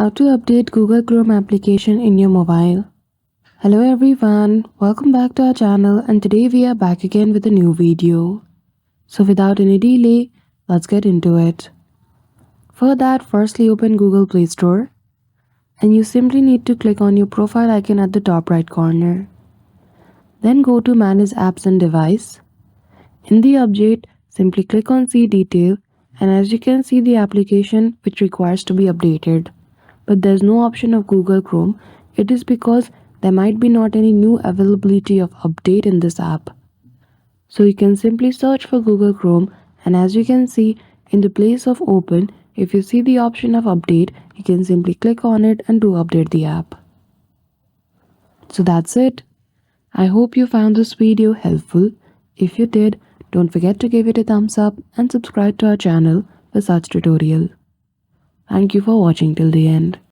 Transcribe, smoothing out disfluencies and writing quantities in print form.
How to update Google Chrome application in your mobile. Hello everyone, welcome back to our channel, and today we are back again with a new video. So without any delay, let's get into it. For that, firstly open Google Play Store and you simply need to click on your profile icon at the top right corner. Then go to Manage Apps and Device. In the update, simply click on See Detail, and as you can see the application which requires to be updated. But there's no option of Google Chrome. It is because there might be not any new availability of update in this app. So you can simply search for Google Chrome, and as you can see in the place of open, if you see the option of update, you can simply click on it and to update the app. So that's it. I hope you found this video helpful. If you did, don't forget to give it a thumbs up and subscribe to our channel for such tutorial. Thank you for watching till the end.